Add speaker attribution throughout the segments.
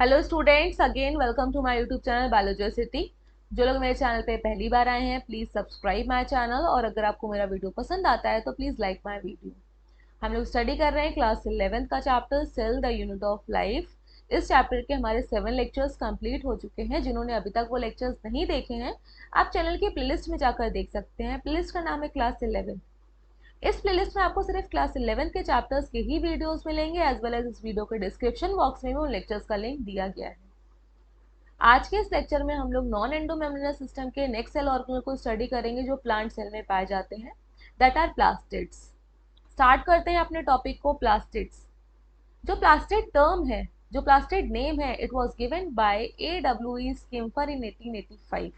Speaker 1: Hello students, again welcome to my YouTube channel Biologicity. जो लोग मेरे चैनल पे पहली बार आए हैं प्लीज़ सब्सक्राइब माय चैनल, और अगर आपको मेरा वीडियो पसंद आता है तो प्लीज़ लाइक माय वीडियो। हम लोग स्टडी कर रहे हैं क्लास 11th का chapter cell the unit of life. इस चैप्टर के हमारे 7 लेक्चर्स कंप्लीट हो चुके हैं। जिन्होंने अभी तक वो लेक्चर्स नहीं देखे हैं आप चैनल की प्लेलिस्ट में जाकर देख सकते हैं। प्लेलिस्ट का नाम है क्लास 11। इस प्लेलिस्ट में आपको सिर्फ क्लास 11 के चैप्टर्स के ही वीडियोस मिलेंगे, एज वेल एज इस वीडियो के डिस्क्रिप्शन बॉक्स में भी उन लेक्चर्स का लिंक दिया गया है। आज के इस लेक्चर में हम लोग नॉन एंडोमेम्ब्रेनस सिस्टम के नेक्स्ट सेल ऑर्गेनल को स्टडी करेंगे जो प्लांट सेल में पाए जाते हैं, दैट आर प्लास्टिड्स। स्टार्ट करते हैं अपने टॉपिक को। प्लास्टिड्स, जो प्लास्टिड टर्म है, जो प्लास्टिड नेम है, it was given by A.W.E. Schimper in 1885।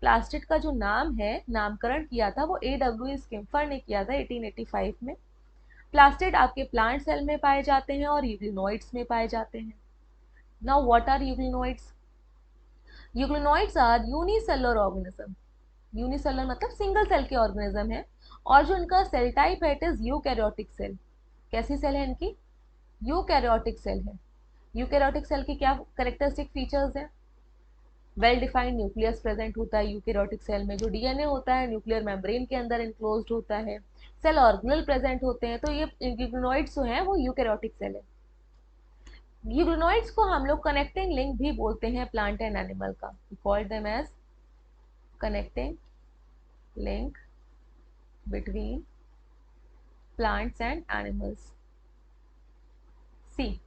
Speaker 1: Plastid का जो नाम है, नामकरण किया था वो A.W.E. स्किम्फर ने किया था 1885 में। प्लास्टिड आपके प्लांट सेल में पाए जाते हैं और यूग्लिनोइड्स में पाए जाते हैं। Now what are euglenoids? Euglenoids are unicellular organism. Unicellular मतलब सिंगल सेल के ऑर्गेनिज्म है, और जो इनका सेल टाइप है इट इज यूकैरियोटिक सेल। कैसी सेल है इनकी? यूकैरियोटिक सेल है। यूकैरियोटिक सेल की क्या कैरेक्टरिस्टिक फीचर्स हैं? वेल डिफाइंड न्यूक्लियस प्रेजेंट होता है यूकैरियोटिक सेल में। जो डीएनए होता है न्यूक्लियर मेम्ब्रेन के अंदर इनक्लोज्ड होता है। सेल ऑर्गेनल प्रेजेंट होते हैं। तो ये यूग्लिनोइड्स जो हैं वो यूकैरियोटिक सेल है। यूग्लिनोइड्स को हम लोग कनेक्टिंग लिंक भी बोलते हैं प्लांट एंड एनिमल का। We call them as connecting link between plants and animals. See,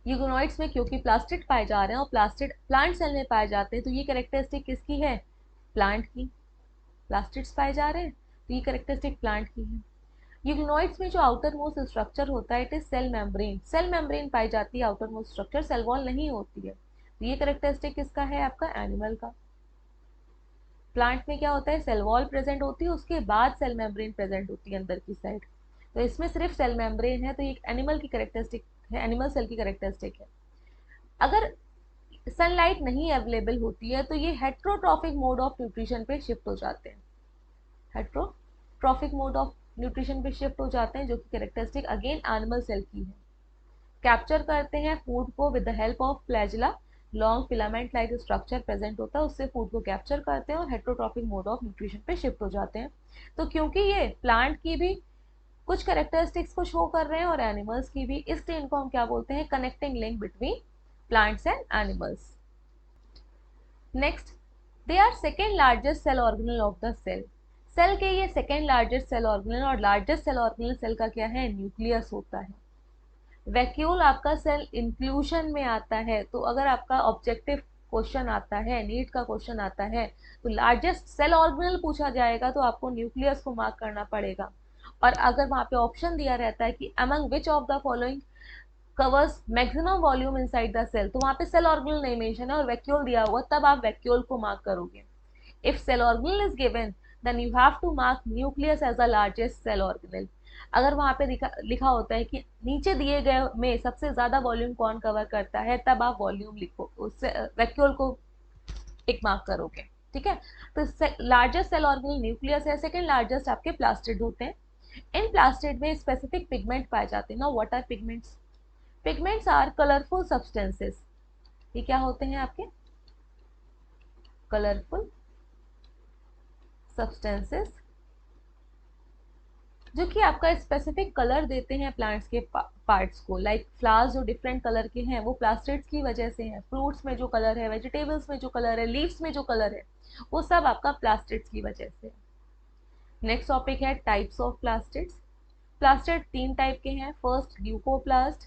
Speaker 1: euglenoids में क्योंकि प्लास्टिड पाए जा रहे हैं और प्लास्टिड प्लांट सेल में पाए जाते हैं, तो ये कैरेक्टरिस्टिक किसकी है? प्लांट की। प्लास्टिड्स पाए जा रहे हैं तो ये कैरेक्टरिस्टिक प्लांट की है। यूग्लिनोइड्स में जो आउटर मोस्ट स्ट्रक्चर होता है it is cell membrane. Cell membrane पाई जाती है outermost structure, cell wall नहीं होती है। तो ये कैरेक्टरिस्टिक किसका है? आपका एनिमल का। प्लांट में क्या होता है? सेल वॉल प्रेजेंट होती है, उसके बाद सेल मेम्ब्रेन प्रेजेंट होती है अंदर की साइड। तो इसमें सिर्फ सेल मेम्ब्रेन है, तो ये एनिमल की कैरेक्टरिस्टिक है, एनिमल सेल की कैरेक्टरिस्टिक है। अगर सनलाइट नहीं अवेलेबल होती है तो ये हेट्रोट्रॉफिक मोड ऑफ न्यूट्रिशन पे शिफ्ट हो जाते हैं। हेट्रोट्रॉफिक मोड ऑफ न्यूट्रिशन पे शिफ्ट हो जाते हैं, जो कि कैरेक्टरिस्टिक अगेन एनिमल सेल की है। कैप्चर करते हैं फूड को with the help of flagella. Long filament like structure present होता है, उससे फूड को कैप्चर करते हैं और हेट्रोट्रॉफिक मोड ऑफ न्यूट्रिशन पे शिफ्ट हो जाते हैं। तो क्योंकि ये प्लांट की भी कुछ कैरेक्टरिस्टिक्स को शो कर रहे हैं और एनिमल्स की भी, इसलिए इनको हम क्या बोलते हैं? Connecting link between plants and animals. Next, they are second largest cell organelle of the cell. Cell के ये सेकेंड लार्जेस्ट सेल ऑर्गेनल, और लार्जेस्ट सेल ऑर्गेनल सेल का क्या है? न्यूक्लियस होता है। वैक्यूल आपका सेल इंक्लूजन में आता है। तो अगर आपका ऑब्जेक्टिव क्वेश्चन आता है, नीट का क्वेश्चन आता है, तो लार्जेस्ट सेल ऑर्गेनल पूछा जाएगा तो आपको न्यूक्लियस को मार्क करना पड़ेगा। और अगर वहाँ पे ऑप्शन दिया रहता है कि among which of the following covers maximum volume inside the cell, तो वहाँ पे सेल ऑर्गेनल नहीं मेंशन है और वैक्यूल दिया हुआ, तब आप वैक्यूल को मार्क करोगे। If cell organelle is given then you have to mark nucleus as the largest cell organelle. अगर वहाँ पे लिखा होता है कि नीचे दिए गए में सबसे ज्यादा वॉल्यूम कौन कवर करता है, तब आप वॉल्यूम लिखो, उससे वैक्यूल को टिक मार्क करोगे। ठीक है। तो लार्जेस्ट सेल ऑर्गेनल न्यूक्लियस है, सेकेंड लार्जेस्ट आपके प्लास्टिड होते हैं। इन प्लास्टिड में स्पेसिफिक पिगमेंट पाए जाते हैं। Now what are pigments? Pigments are colourful substances. ये क्या होते हैं आपके? कलरफुल सब्सटेंसेस, जो कि आपका स्पेसिफिक कलर देते हैं प्लांट्स के पार्ट्स को। लाइक फ्लावर्स जो डिफरेंट कलर के हैं वो प्लास्टिड्स की वजह से हैं। फ्रूट्स में जो कलर है, वेजिटेबल्स में जो कलर है, लीव्स में जो कलर है, वो सब आपका प्लास्टिड्स की वजह से है। नेक्स्ट टॉपिक है types of plastids. Plastid 3 type के हैं। First leucoplast,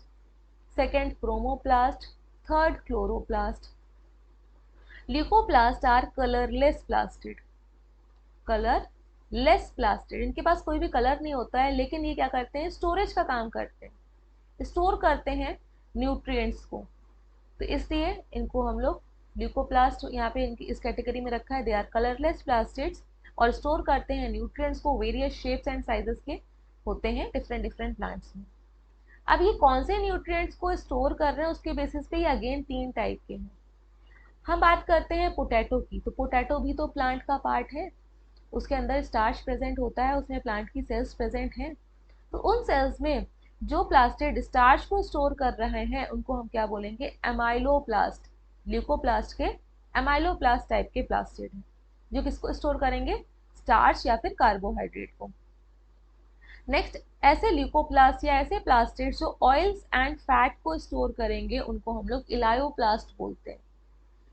Speaker 1: second chromoplast, third chloroplast. Leucoplast are colourless plastid. Colourless plastid, इनके पास कोई भी कलर नहीं होता है, लेकिन ये क्या करते हैं? स्टोरेज का काम करते हैं, स्टोर करते हैं न्यूट्रिएंट्स को। तो इसलिए इनको हम लोग ल्यूकोप्लास्ट यहाँ पे इनकी इस कैटेगरी में रखा है। दे आर कलरलेस प्लास्टिड्स और स्टोर करते हैं न्यूट्रिएंट्स को। वेरियस शेप्स एंड साइजेस के होते हैं डिफरेंट डिफरेंट प्लांट्स में। अब ये कौन से न्यूट्रिएंट्स को स्टोर कर रहे हैं उसके बेसिस पे ये अगेन 3 टाइप के हैं। हम बात करते हैं पोटैटो की, तो पोटैटो भी तो प्लांट का पार्ट है। उसके अंदर स्टार्च प्रेजेंट होता है, उसमें प्लांट की सेल्स प्रेजेंट हैं, तो उन सेल्स में जो प्लास्टिड स्टार्च को स्टोर कर रहे हैं उनको हम क्या बोलेंगे, एमाइलोप्लास्ट। ल्यूकोप्लास्ट के एमाइलोप्लास्ट टाइप के प्लास्टिड हैं जो किसको स्टोर करेंगे, स्टार्च या फिर कार्बोहाइड्रेट को। नेक्स्ट, ऐसे ल्यूकोप्लास्ट या ऐसे प्लास्टिड्स जो ऑयल्स एंड फैट को स्टोर करेंगे उनको हम लोग इलायोप्लास्ट बोलते हैं।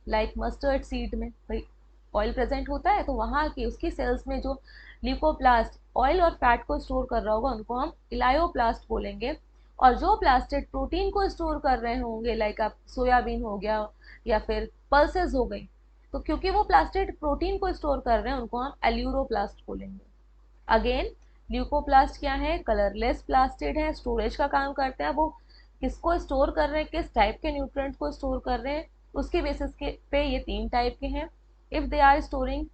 Speaker 1: लाइक मस्टर्ड सीड में भाई ऑयल प्रेजेंट होता है, तो वहाँ की उसकी सेल्स में जो ल्यूकोप्लास्ट ऑयल और फैट को स्टोर कर रहा होगा उनको हम इलायोप्लास्ट बोलेंगे। और जो प्लास्टिड प्रोटीन को स्टोर कर रहे होंगे, लाइक आप सोयाबीन हो गया या फिर पल्सेस हो गई, तो क्योंकि वो प्लास्टिड प्रोटीन को स्टोर कर रहे हैं उनको हम एल्यूरोप्लास्ट बोलेंगे। अगेन, ल्यूकोप्लास्ट क्या है, कलरलेस प्लास्टिड है, स्टोरेज का काम करते हैं। वो किसको स्टोर कर रहे हैं, किस टाइप के न्यूट्रिएंट्स को स्टोर कर रहे हैं, उसके बेसिस के पे ये तीन टाइप के हैं। If they are storing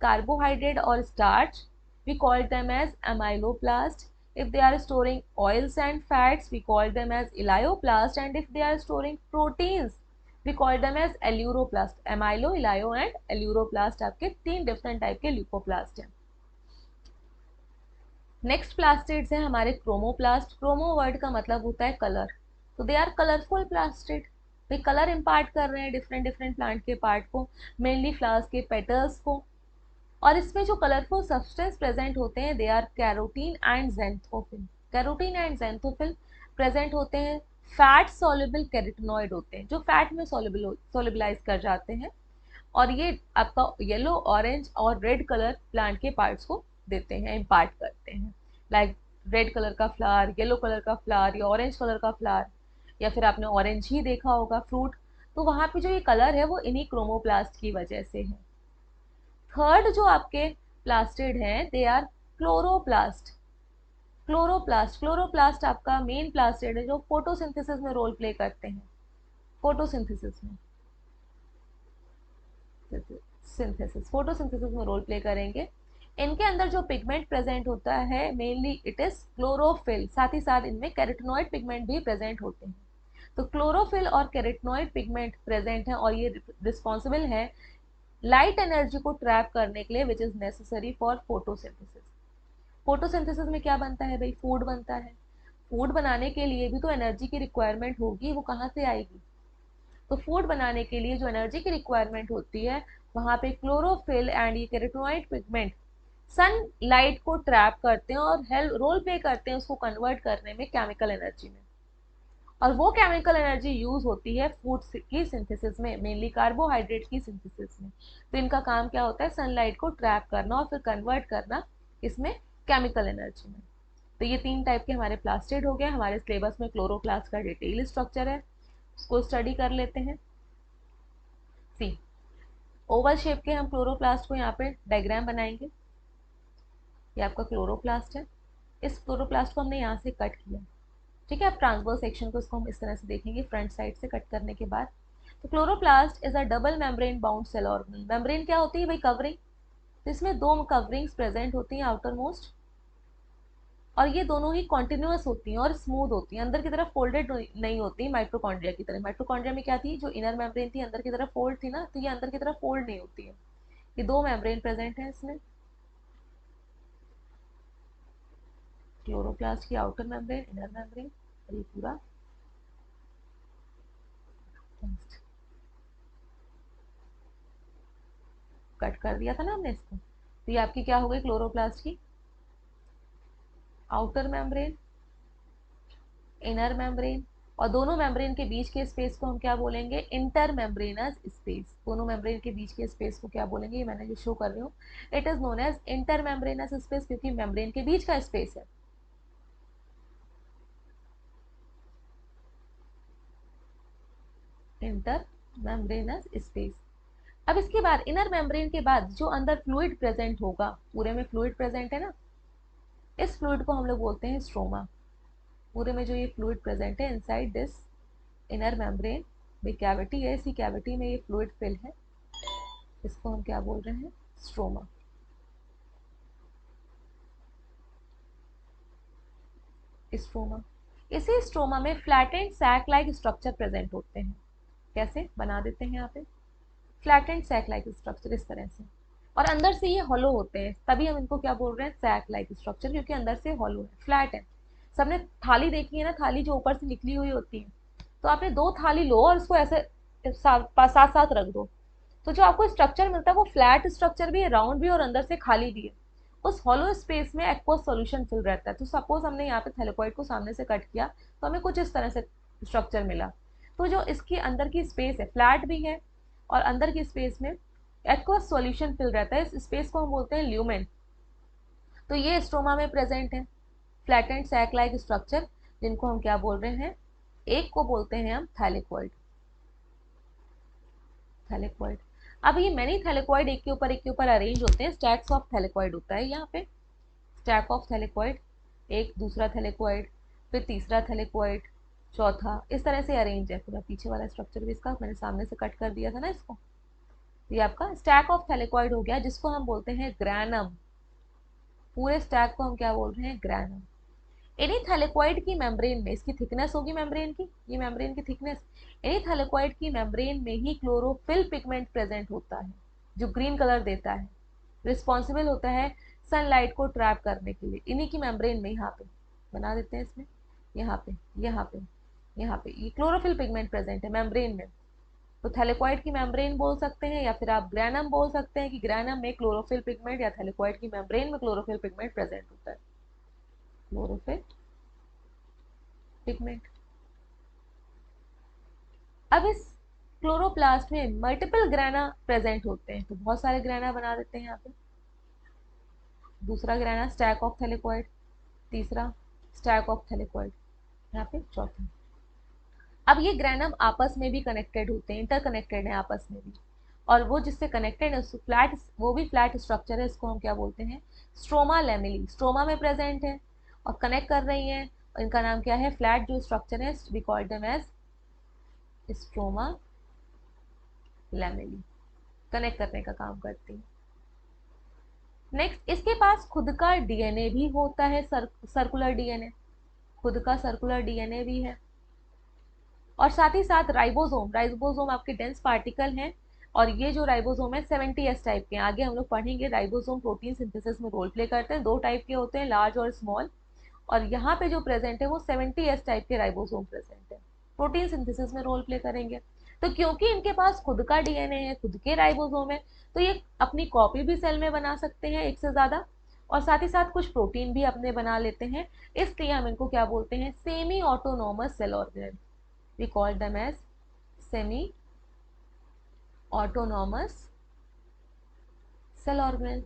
Speaker 1: carbohydrate or starch, we call them as amyloplast. If they are storing oils and fats, we call them as elioplast. And if they are storing proteins, we call them as aleuroplast. Amylo, elio and aleuroplast आपके तीन different type के leucoplast हैं। Next plastids हैं हमारे chromoplast. Chromo word का मतलब होता है कलर, तो दे आर कलरफुल प्लास्टिड। वे कलर इम्पार्ट कर रहे हैं डिफरेंट डिफरेंट प्लांट के पार्ट को, मेनली फ्लावर्स के पेटल्स को। और इसमें जो कलरफुल सब्सटेंस प्रेजेंट होते हैं they are carotene and xanthophyll. Carotene and xanthophyll present होते हैं। फैट सॉल्युबल कैरोटिनॉइड होते हैं जो फैट में सॉल्युबलाइज कर जाते हैं, और ये आपका येलो, ऑरेंज और रेड कलर प्लांट के पार्ट्स को देते हैं, इम्पार्ट करते हैं। लाइक रेड कलर का फ्लावर, येलो कलर का फ्लावर या ऑरेंज कलर का फ्लावर, या फिर आपने ऑरेंज ही देखा होगा फ्रूट, तो वहाँ पे जो ये कलर है वो इन्हीं क्रोमोप्लास्ट की वजह से है। थर्ड जो आपके प्लास्टिड हैं they are chloroplast. Chloroplast, chloroplast आपका मेन प्लास्टिड है जो फोटोसिंथेसिस में रोल प्ले करते हैं। फोटोसिंथेसिस में फोटोसिंथेसिस में रोल प्ले करेंगे। इनके अंदर जो पिगमेंट प्रेजेंट होता है मेनली इट इज क्लोरोफिल, साथ ही साथ इनमें कैरोटिनॉइड पिगमेंट भी प्रेजेंट होते हैं। तो क्लोरोफिल और कैरोटिनॉइड पिगमेंट प्रेजेंट है और ये रिस्पॉन्सिबल है लाइट एनर्जी को ट्रैप करने के लिए which is necessary for photosynthesis. Photosynthesis में क्या बनता है भाई, फूड बनता है। फूड बनाने के लिए भी तो एनर्जी की रिक्वायरमेंट होगी, वो कहाँ से आएगी, तो फूड बनाने के लिए जो एनर्जी की रिक्वायरमेंट होती है वहाँ पे क्लोरोफिल एंड ये कैरोटिनॉइड पिगमेंट सन लाइट को ट्रैप करते हैं और हेल्प रोल प्ले करते हैं उसको कन्वर्ट करने में केमिकल एनर्जी में। और वो केमिकल एनर्जी यूज होती है फूड की सिंथेसिस में, मेनली कार्बोहाइड्रेट की सिंथेसिस में। तो इनका काम क्या होता है, सनलाइट को ट्रैप करना और फिर कन्वर्ट करना इसमें केमिकल एनर्जी में। तो ये तीन टाइप के हमारे प्लास्टिड हो गए। हमारे सिलेबस में क्लोरोप्लास्ट का डिटेल स्ट्रक्चर है, उसको स्टडी कर लेते हैं। सी, ओवल शेप के हम क्लोरोप्लास्ट को यहाँ पे डायग्राम बनाएंगे। ये आपका क्लोरोप्लास्ट है, इस क्लोरोप्लास्ट को हमने यहाँ से कट किया, ठीक है। अब ट्रांसवर्स सेक्शन को इसको हम इस तरह से देखेंगे फ्रंट साइड से कट करने के बाद। तो chloroplast is a double membrane bound cell organelle. Membrane क्या होती है भाई, कवरिंग। तो इसमें दो कवरिंग्स प्रेजेंट होती हैं आउटर मोस्ट, और ये दोनों ही कॉन्टिन्यूअस होती हैं और स्मूथ होती हैं, अंदर की तरफ फोल्डेड नहीं होती माइटोकॉन्ड्रिया की तरह। माइटोकॉन्ड्रिया में क्या थी, जो इनर मेम्ब्रेन थी अंदर की तरफ फोल्ड थी ना, तो ये अंदर की तरफ फोल्ड नहीं होती है। ये दो मेम्ब्रेन प्रेजेंट है इसमें, क्लोरोप्लास्ट की आउटर मेम्ब्रेन, इनर मेम्ब्रेन, और ये पूरा कट कर दिया था ना हमने इसको। तो ये आपकी क्या हो गई, क्लोरोप्लास्ट की आउटर मेम्ब्रेन, इनर मेम्ब्रेन, और दोनों मेम्ब्रेन के बीच के स्पेस को हम क्या बोलेंगे, इंटर मेम्ब्रेनस स्पेस। दोनों मेम्ब्रेन के बीच के स्पेस को क्या बोलेंगे, ये मैंने जो शो कर रही हूँ, it is known as inter membranous space, क्योंकि मेम्ब्रेन के बीच का स्पेस है। Inter membranous space. अब इसके बाद इनर मेम्ब्रेन के बाद जो अंदर फ्लूइड प्रेजेंट होगा, पूरे में फ्लूइड प्रेजेंट है ना, इस फ्लूइड को हम लोग बोलते हैं स्ट्रोमा। पूरे में जो ये फ्लूइड प्रेजेंट है इनसाइड दिस इनर मेम्ब्रेन में कैविटी है, इसी कैविटी में ये फ्लूइड फिल है, इसको हम क्या बोल रहे हैं, स्ट्रोमा। स्ट्रोमा, इसी स्ट्रोमा में flattened sac like structure present होते हैं। कैसे बना देते हैं यहाँ पे, फ्लैटेंड सैक लाइक स्ट्रक्चर इस तरह से। और अंदर से ये हॉलो होते हैं, तभी हम इनको क्या बोल रहे हैं, सैक लाइक स्ट्रक्चर, क्योंकि अंदर से हॉलो है, फ्लैट है। सबने थाली देखी है ना, थाली जो ऊपर से निकली हुई होती है, तो आपने दो थाली लो और उसको ऐसे साथ साथ रख दो, तो जो आपको स्ट्रक्चर मिलता है वो फ्लैट स्ट्रक्चर भी है, राउंड भी, और अंदर से खाली भी है। उस हॉलो स्पेस में एक्वस सॉल्यूशन फिल रहता है। तो सपोज हमने यहाँ पे थैलेकॉइड को सामने से कट किया, तो हमें कुछ इस तरह से स्ट्रक्चर मिला। तो जो इसकी अंदर की स्पेस है, फ्लैट भी है और अंदर की स्पेस में एक्वस सॉल्यूशन फिल रहता है, इस स्पेस को हम बोलते हैं ल्यूमेन। तो ये स्ट्रोमा में प्रेजेंट है, फ्लैटेंड सैक लाइक स्ट्रक्चर, जिनको हम क्या बोल रहे हैं, एक को बोलते हैं हम थैलेकॉइड। थैलेकॉइड। अब ये मैनी थैलेकॉइड एक के ऊपर अरेंज होते हैं, स्टैक्स ऑफ थैलेकॉइड होता है यहाँ पे, स्टैक ऑफ थैलेकॉइड, एक दूसरा थैलेकॉइड, फिर तीसरा थैलेकॉइड, चौथा, इस तरह से अरेंज है पूरा। पीछे वाला स्ट्रक्चर भी इसका मैंने सामने से कट कर दिया था ना इसको, ये आपका स्टैक ऑफ थैलेकॉइड हो गया, जिसको हम बोलते हैं ग्रैनम। पूरे स्टैक को हम क्या बोल रहे हैं, ग्रैनम। एनी थैलेकॉइड की मेम्ब्रेन में, इसकी थिकनेस होगी मेम्ब्रेन की, ये मेम्ब्रेन की थिकनेस, एनी थैलेकॉइड की मेम्ब्रेन में ही क्लोरोफिल पिगमेंट प्रेजेंट होता है, जो ग्रीन कलर देता है, रिस्पॉन्सिबल होता है सनलाइट को ट्रैप करने के लिए। इन्हीं की मेम्ब्रेन में, यहाँ पे बना देते हैं इसमें, यहाँ पे, यहाँ पे, यहाँ पे ये क्लोरोफिल पिगमेंट प्रेजेंट है मेम्ब्रेन में। तो थैलेकॉइड की मेम्ब्रेन बोल सकते हैं, या फिर आप ग्रैनम बोल सकते हैं कि ग्रैनम में क्लोरोफिल पिगमेंट, या थैलेकॉइड की मेम्ब्रेन में क्लोरोफिल पिगमेंट प्रेजेंट होता है, क्लोरोफिल पिगमेंट। अब इस क्लोरोप्लास्ट में मल्टीपल ग्रैना प्रेजेंट होते हैं, तो बहुत सारे ग्रैना बना देते हैं यहाँ पे। दूसरा ग्रैना स्टैक ऑफ थैलेकॉइड, तीसरा स्टैक ऑफ थैलेकॉइड, यहाँ पे चौथा। अब ये ग्रैनम आपस में भी कनेक्टेड होते हैं, इंटरकनेक्टेड है आपस में भी, और वो जिससे कनेक्टेड है फ्लैट, वो भी फ्लैट स्ट्रक्चर है, इसको हम क्या बोलते हैं, स्ट्रोमा लैमेली, स्ट्रोमा में प्रेजेंट है और कनेक्ट कर रही है, और इनका नाम क्या है, फ्लैट जो स्ट्रक्चर है, we call them as stroma lamellae, connect करने का काम करती है। नेक्स्ट, इसके पास खुद का डीएनए भी होता है, सर्कुलर डीएनए, खुद का सर्कुलर डीएनए भी है, और साथ ही साथ राइबोसोम, राइबोसोम आपके डेंस पार्टिकल हैं, और ये जो राइबोसोम है 70S टाइप के हैं। आगे हम लोग पढ़ेंगे राइबोसोम प्रोटीन सिंथेसिस में रोल प्ले करते हैं, दो टाइप के होते हैं, लार्ज और स्मॉल, और यहाँ पे जो प्रेजेंट है वो 70S टाइप के राइबोसोम प्रेजेंट है, प्रोटीन सिंथेसिस में रोल प्ले करेंगे। तो क्योंकि इनके पास खुद का डीएनए है, खुद के राइबोसोम है, तो ये अपनी कॉपी भी सेल में बना सकते हैं एक से ज्यादा, और साथ ही साथ कुछ प्रोटीन भी अपने बना लेते हैं, इसलिए हम इनको क्या बोलते हैं, semi autonomous cell organelle, we call them as semi autonomous cell organelle।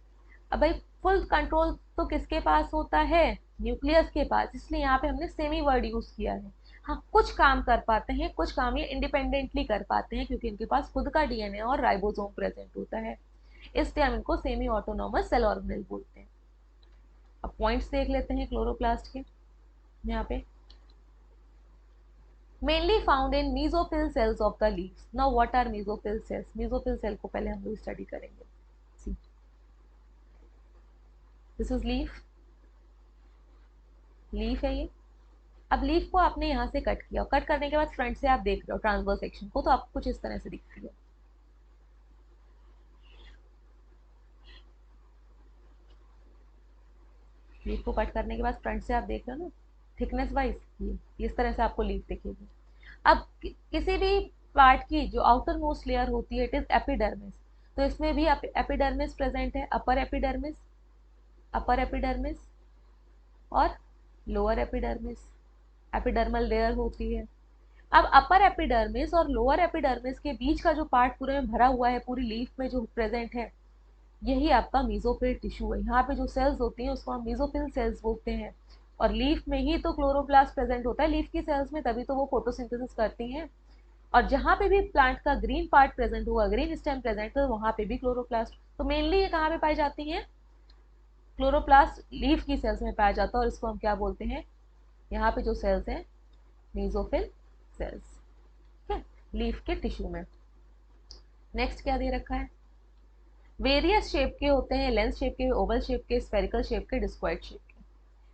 Speaker 1: अब भाई फुल कंट्रोल तो किसके पास होता है, न्यूक्लियस के पास, इसलिए यहाँ पे हमने सेमी वर्ड यूज किया है। हाँ, कुछ काम कर पाते हैं, कुछ काम ये इंडिपेंडेंटली कर पाते हैं, क्योंकि इनके पास खुद का डीएनए और राइबोसोम प्रेजेंट होता है, इसलिए हम इनको सेमी ऑटोनोमस सेल ऑर्गेनेल बोलते हैं। अब पॉइंट्स देख लेते हैं क्लोरोप्लास्ट के, यहाँ पे mainly found in mesophyll cells of the leaves। now what are mesophyll cells, mesophyll cell को पहले हम लोग स्टडी करेंगे। see, this is leaf, leaf है ये। अब लीफ को आपने यहाँ से कट किया, कट करने के बाद फ्रंट से आप देख रहे हो ट्रांसवर्स सेक्शन को, तो आपको कुछ इस तरह से दिखती है। लीफ को कट करने के बाद फ्रंट से आप देख रहे हो ना, थिकनेस वाइज ये इस तरह से आपको लीफ दिखेगी। अब किसी भी पार्ट की जो आउटर मोस्ट लेयर होती है, इट इज एपिडर्मिस, तो इसमें भी एपिडर्मिस प्रेजेंट है, अपर एपिडर्मिस, अपर एपिडर्मिस और लोअर एपिडर्मिस, एपिडर्मल लेयर होती है। अब अपर एपिडर्मिस और लोअर एपिडर्मिस के बीच का जो पार्ट पूरे में भरा हुआ है, पूरी लीफ में जो प्रेजेंट है, यही आपका मीजोफिल टिश्यू है। यहाँ पे जो सेल्स होती हैं उसको हम मीजोफिल सेल्स बोलते हैं, और लीफ में ही तो क्लोरोप्लास्ट प्रेजेंट होता है, लीफ की सेल्स में, तभी तो वो फोटोसिंथेसिस करती हैं। और जहाँ पे भी प्लांट का ग्रीन पार्ट प्रेजेंट होगा, ग्रीन स्टेम प्रेजेंट है, वहाँ पे भी क्लोरोप्लास्ट। तो मेनली ये कहाँ पे पाई जाती हैं, क्लोरोप्लास्ट लीफ की सेल्स में पाया जाता है, और इसको हम क्या बोलते हैं, यहाँ पे जो सेल्स हैं मीजोफिल सेल्स, ठीक है, लीफ के टिश्यू में। नेक्स्ट क्या दे रखा है, वेरियस शेप के होते हैं, लेंस शेप के, ओवल शेप के, स्फेरिकल शेप के, डिस्क्वाइड शेप के।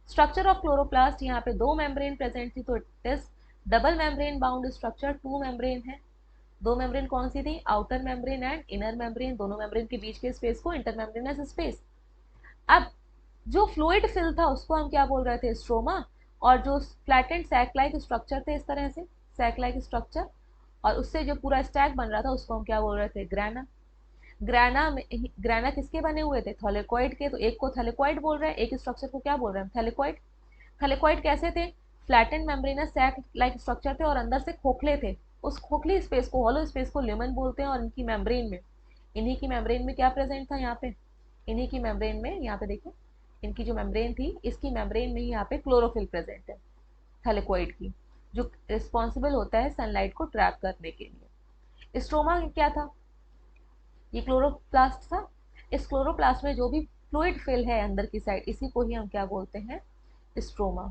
Speaker 1: स्ट्रक्चर ऑफ क्लोरोप्लास्ट, यहाँ पे दो मेम्ब्रेन प्रेजेंट थी, तो it is double membrane bound structure, two membrane है, दो मेम्ब्रेन कौन सी थी, outer membrane and inner membrane, दोनों मेम्ब्रेन के बीच के स्पेस को इंटर मेम्ब्रेनस स्पेस। अब जो फ्लूइड फिल था उसको हम क्या बोल रहे थे, स्ट्रोमा, और जो फ्लैटेंड सैक लाइक स्ट्रक्चर थे इस तरह से, सैक लाइक स्ट्रक्चर, और उससे जो पूरा स्टैक बन रहा था उसको हम क्या बोल रहे थे, ग्रैना। ग्रैना में, ग्रैना किसके बने हुए थे, थैलेकॉइड के, तो एक को थैलेकॉइड बोल रहे हैं, एक स्ट्रक्चर को क्या बोल रहे हैं, थैलेकॉइड। थैलेकॉइड कैसे थे, flattened membranous sac like structure थे और अंदर से खोखले थे, उस खोखली स्पेस को, हॉलो स्पेस को ल्यूमेन बोलते हैं। और इनकी मेम्ब्रेन में, इन्हीं की मेम्ब्रेन में क्या प्रेजेंट था यहाँ पे, इन्हीं की मेम्ब्रेन में, यहाँ पे देखिए इनकी जो मेम्ब्रेन थी, इसकी मेम्ब्रेन में ही यहाँ पे क्लोरोफिल प्रेजेंट है थैलेकॉइड की, जो रिस्पॉन्सिबल होता है सनलाइट को ट्रैप करने के लिए। स्ट्रोमा क्या था, ये क्लोरोप्लास्ट था। इस क्लोरोप्लास्ट में जो भी फ्लूइड फिल है अंदर की साइड, इसी को ही हम क्या बोलते हैं, स्ट्रोमा।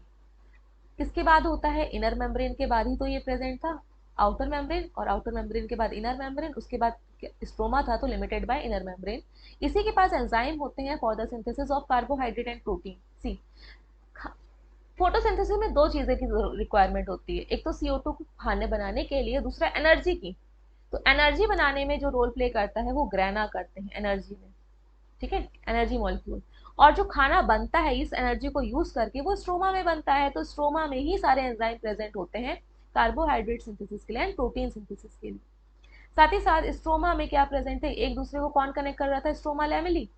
Speaker 1: किसके बाद होता है, इनर मेम्ब्रेन के बाद ही तो ये प्रेजेंट था, आउटर मेम्ब्रेन, और आउटर मेम्ब्रेन के बाद इनर मेम्ब्रेन, उसके बाद स्ट्रोमा था तो लिमिटेड बाय इनर मेम्ब्रेन। इसी के पास एंजाइम होते हैं for the synthesis of carbohydrate and protein. See, photosynthesis में दो चीजें की रिक्वायरमेंट होती है, एक तो CO2 को खाने बनाने के लिए, दूसरा एनर्जी की। तो एनर्जी बनाने में जो रोल प्ले करता है वो ग्रैना करते हैं एनर्जी में, ठीक है, एनर्जी मॉलिक्यूल। और जो खाना बनता है इस एनर्जी को यूज करके वो स्ट्रोमा में बनता है, तो स्ट्रोमा में ही सारे एंजाइम प्रेजेंट होते हैं कार्बोहाइड्रेट सिंथेसिस के लिए एंड प्रोटीन सिंथेसिस के लिए। साथ ही साथ स्ट्रोमा में क्या प्रेजेंट है, एक दूसरे को कौन कनेक्ट कर रहा था, स्ट्रोमा लैमेली,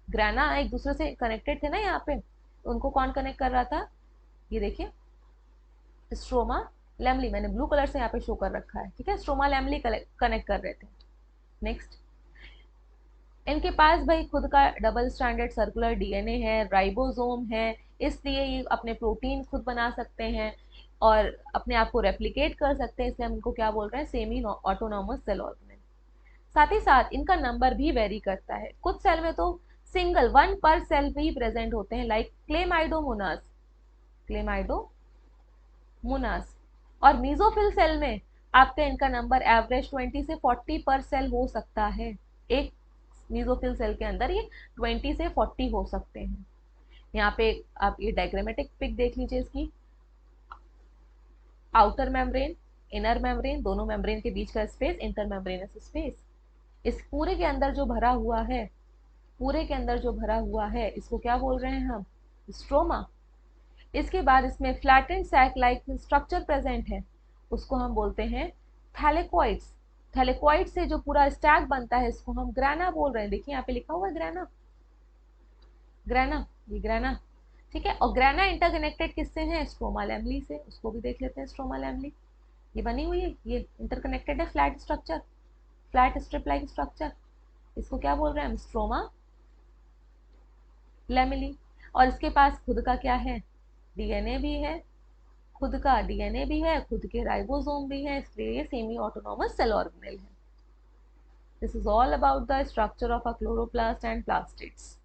Speaker 1: ग्राना एक दूसरे से कनेक्टेड थे ना यहाँ पे, तो उनको कौन कनेक्ट कर रहा था, ये देखिए स्ट्रोमा लैमली, मैंने ब्लू कलर से यहाँ पे शो कर रखा है, ठीक है, स्ट्रोमा लैमली कनेक्ट कर रहे थे। नेक्स्ट, इनके पास भाई खुद का डबल स्टैंडर्ड सर्कुलर डीएनए है, राइबोसोम है, इसलिए ये अपने प्रोटीन खुद बना सकते हैं और अपने आप को रेप्लिकेट कर सकते हैं, इसलिए हम इनको क्या बोल रहे हैं, सेमी ऑटोनॉमस सेल ऑर्गेनेल। साथ ही साथ इनका नंबर भी वेरी करता है, कुछ सेल में तो सिंगल वन पर सेल भी प्रेजेंट होते हैं, लाइक क्लेमाइडोमोनास, क्लेमाइडोमोनास। और मीजोफिल सेल में आपका इनका नंबर एवरेज 20 से 40 पर सेल हो सकता है, एक मीजोफिल सेल के अंदर ये 20 से 40 हो सकते हैं। यहाँ पे आप ये डायग्रामेटिक पिक देख लीजिए इसकी, आउटर मेम्ब्रेन, इनर मेम्ब्रेन, दोनों मेम्ब्रेन के बीच का स्पेस इंटर मेम्ब्रेनस स्पेस। इस पूरे के अंदर जो भरा हुआ है, पूरे के अंदर जो भरा हुआ है इसको क्या बोल रहे हैं हम, स्ट्रोमा। इसके बाद इसमें flattened sac like structure present है, उसको हम बोलते हैं थैलेकॉइड्स। थैलेकॉइड से जो पूरा स्टैक बनता है इसको हम ग्राना बोल रहे हैं, देखिए यहाँ पे लिखा हुआ है ग्राना, ग्राना, ये ग्राना, ठीक है। और ग्राना इंटरकनेक्टेड किससे है, स्ट्रोमा लैमली से, उसको भी देख लेते हैं, स्ट्रोमा लैमली ये बनी हुई है, ये इंटरकनेक्टेड है, flat structure, flat strip like structure, इसको क्या बोल रहे हैं हम, स्ट्रोमा लैमिली। और इसके पास खुद का क्या है, डीएनए भी है, खुद का डीएनए भी है, खुद के राइबोसोम भी है, इसलिए ये सेमी ऑटोनॉमस सेल ऑर्गेनेल है। This is all about the structure of a chloroplast and plastids.